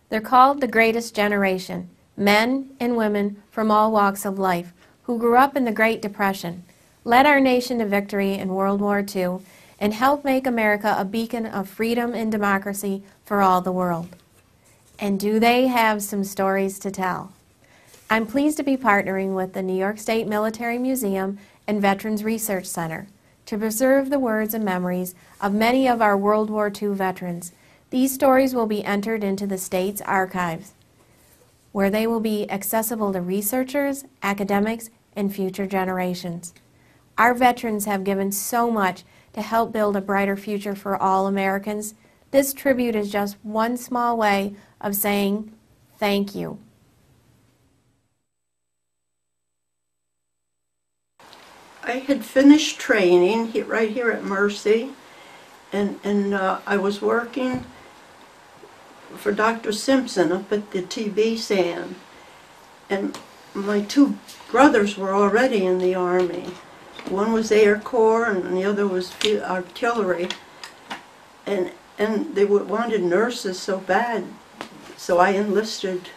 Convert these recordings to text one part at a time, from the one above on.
They're called the greatest generation, men and women from all walks of life who grew up in the Great Depression, led our nation to victory in World War II, and helped make America a beacon of freedom and democracy for all the world. And do they have some stories to tell? I'm pleased to be partnering with the New York State Military Museum and Veterans Research Center to preserve the words and memories of many of our World War II veterans. These stories will be entered into the state's archives, where they will be accessible to researchers, academics, and future generations. Our veterans have given so much to help build a brighter future for all Americans. This tribute is just one small way of saying thank you. I had finished training right here at Mercy, and I was working for Dr. Simpson up at the TB stand, and my two brothers were already in the Army. One was Air Corps and the other was artillery, and they wanted nurses so bad, so I enlisted.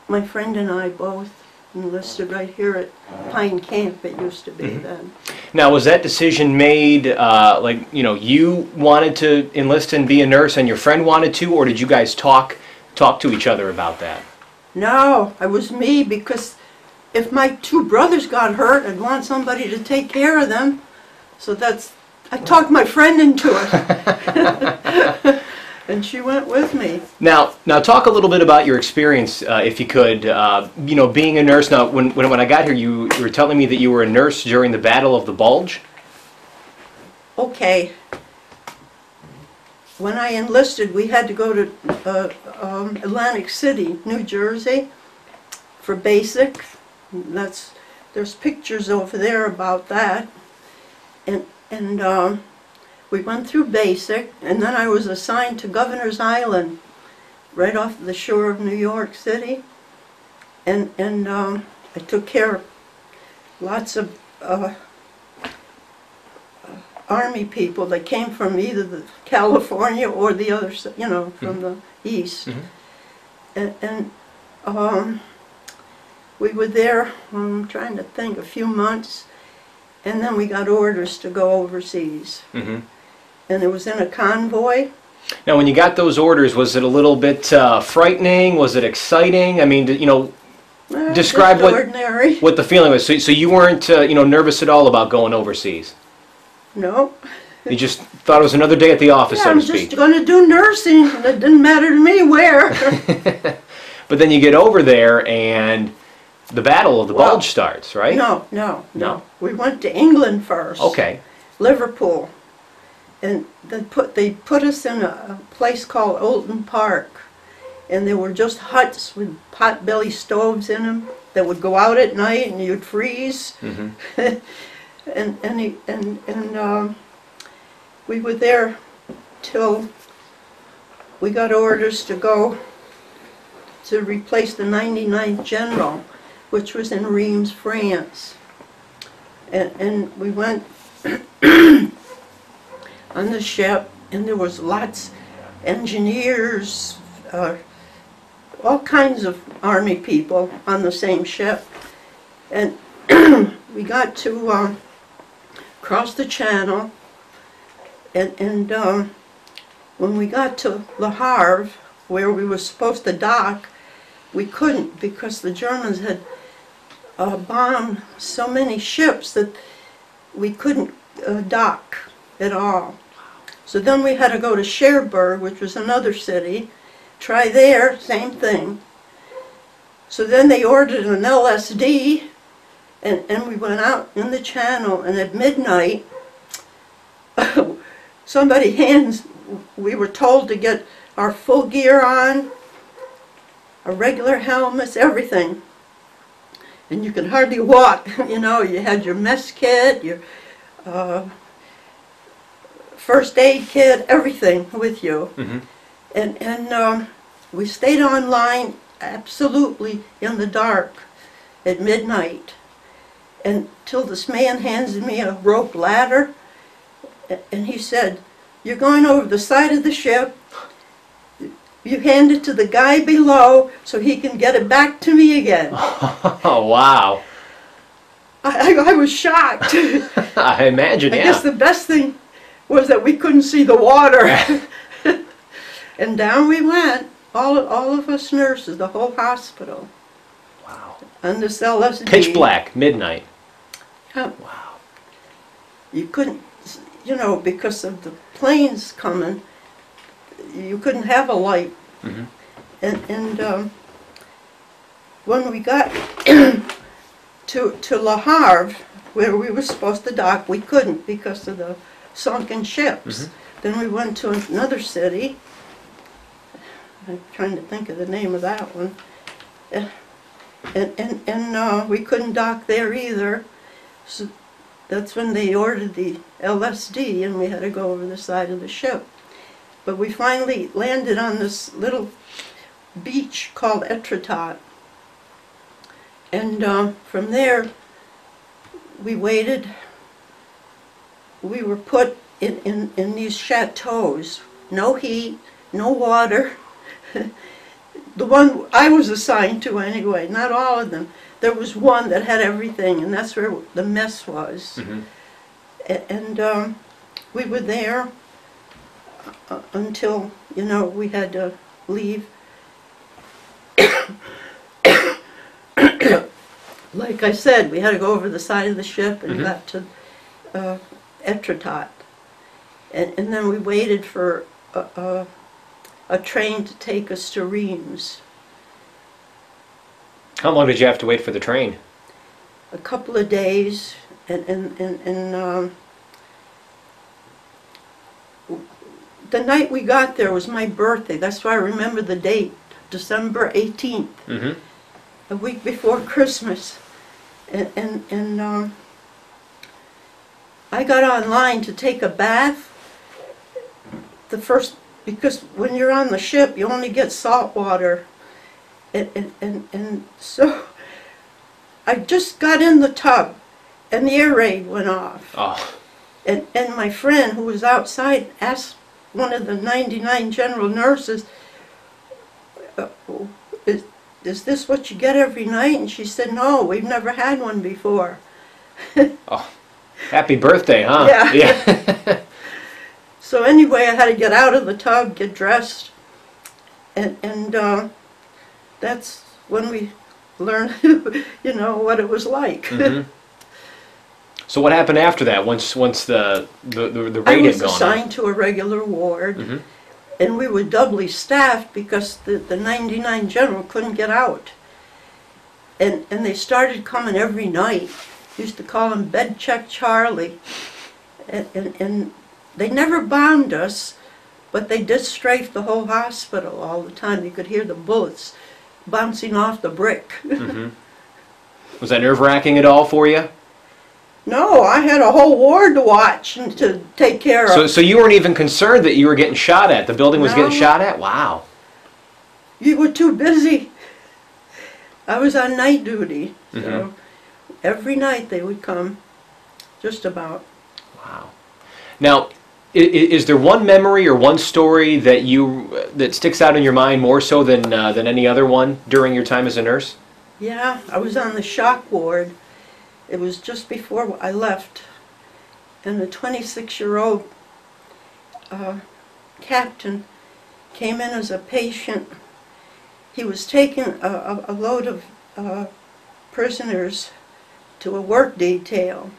My friend and I both enlisted right here at Pine Camp, it used to be then. Now, was that decision made, you wanted to enlist and be a nurse and your friend wanted to, or did you guys talk to each other about that? No, it was me, because if my two brothers got hurt, I'd want somebody to take care of them. So I talked my friend into it. And she went with me. Now talk a little bit about your experience, if you could. Being a nurse. Now, when I got here, you were telling me that you were a nurse during the Battle of the Bulge. Okay. When I enlisted, we had to go to Atlantic City, New Jersey, for basic. There's pictures over there about that, and we went through basic, and then I was assigned to Governor's Island, right off the shore of New York City, and I took care of lots of Army people that came from either the California or the other, from the east, and we were there, I'm trying to think, a few months, and then we got orders to go overseas. And it was in a convoy. Now, when you got those orders, was it a little bit frightening? Was it exciting? I mean, describe what the feeling was. So you weren't, nervous at all about going overseas? No. You just thought it was another day at the office, so to speak. I'm just going to do nursing. It didn't matter to me where. But then you get over there, and the Battle of the Bulge starts, right? No. We went to England first. Okay. Liverpool. And they put us in a place called Oulton Park, and there were just huts with pot-belly stoves in them that would go out at night, and you'd freeze. and we were there till we got orders to go to replace the 99th General, which was in Reims, France, and we went. On the ship, and there was lots, engineers, all kinds of Army people on the same ship, and we got to cross the channel, and when we got to Le Havre, where we were supposed to dock, we couldn't, because the Germans had bombed so many ships that we couldn't dock at all. So then we had to go to Cherbourg, which was another city, try there, same thing. So then they ordered an LSD, and we went out in the channel, and at midnight, we were told to get our full gear on, our regular helmets, everything. And you could hardly walk, you had your mess kit, your first aid kit, everything with you. And we stayed on line absolutely in the dark at midnight until this man hands me a rope ladder, and he said, "You're going over the side of the ship, you hand it to the guy below so he can get it back to me again. Oh, wow. I was shocked. I imagine, yeah. I guess the best thing was that we couldn't see the water. And down we went, all of us nurses, the whole hospital. Wow. On this LSD. Pitch black, midnight. Yeah. Wow. You couldn't, you know, because of the planes coming, you couldn't have a light. Mm-hmm. And when we got to Le Havre, where we were supposed to dock, we couldn't because of the sunken ships. Mm-hmm. Then we went to another city. I'm trying to think of the name of that one. And we couldn't dock there either. So that's when they ordered the LSD and we had to go over the side of the ship. But we finally landed on this little beach called Etretat. And from there, we waited. We were put in these chateaus. No heat, no water. The one I was assigned to anyway, not all of them. There was one that had everything, and that's where the mess was. Mm-hmm. And we were there until, you know, we had to leave. Like I said, we had to go over the side of the ship and Mm-hmm. got to Etretat. And then we waited for a train to take us to Reims. How long did you have to wait for the train? A couple of days, and the night we got there was my birthday. That's why I remember the date, December 18th, Mm-hmm. a week before Christmas. And I got online to take a bath. Because when you're on the ship, you only get salt water. And so I just got in the tub, and the air raid went off. Oh. And my friend, who was outside, asked one of the 99 general nurses, is this what you get every night? And she said, no, we've never had one before. Oh. Happy birthday, huh? Yeah. Yeah. So anyway, I had to get out of the tub, get dressed, and that's when we learned, you know, what it was like. Mm-hmm. So what happened after that? Once the raid I had was gone on? assigned to a regular ward, Mm-hmm. and we were doubly staffed because the 99 general couldn't get out. And they started coming every night. Used to call him Bed Check Charlie. And they never bombed us, but they did strafe the whole hospital all the time. You could hear the bullets bouncing off the brick. Mm-hmm. Was that nerve-wracking at all for you? No, I had a whole ward to watch and to take care of. So you weren't even concerned that you were getting shot at? The building was getting No. shot at? Wow. You were too busy. I was on night duty, so Mhm. every night they would come, just about. Wow. Now, is there one memory or one story that sticks out in your mind more so than any other one during your time as a nurse? Yeah, I was on the shock ward. It was just before I left, and a 26-year-old captain came in as a patient. He was taking a load of prisoners to a work detail,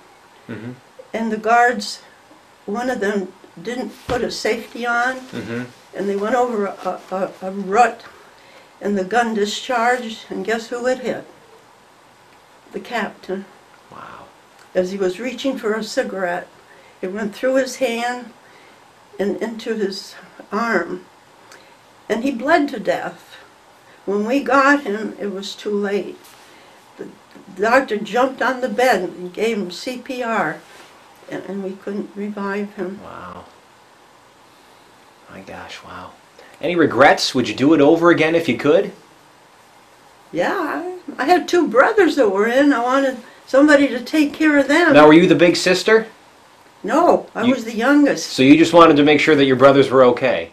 Mm-hmm. and the guards, one of them didn't put a safety on, Mm-hmm. and they went over a rut, and the gun discharged, and guess who it hit? The captain. Wow. As he was reaching for a cigarette, it went through his hand and into his arm, and he bled to death. When we got him, it was too late. The doctor jumped on the bed and gave him CPR, and we couldn't revive him. Wow. My gosh, wow. Any regrets? Would you do it over again if you could? Yeah, I had two brothers that were in. I wanted somebody to take care of them. Now, were you the big sister? No, I You- was the youngest. So you just wanted to make sure that your brothers were okay?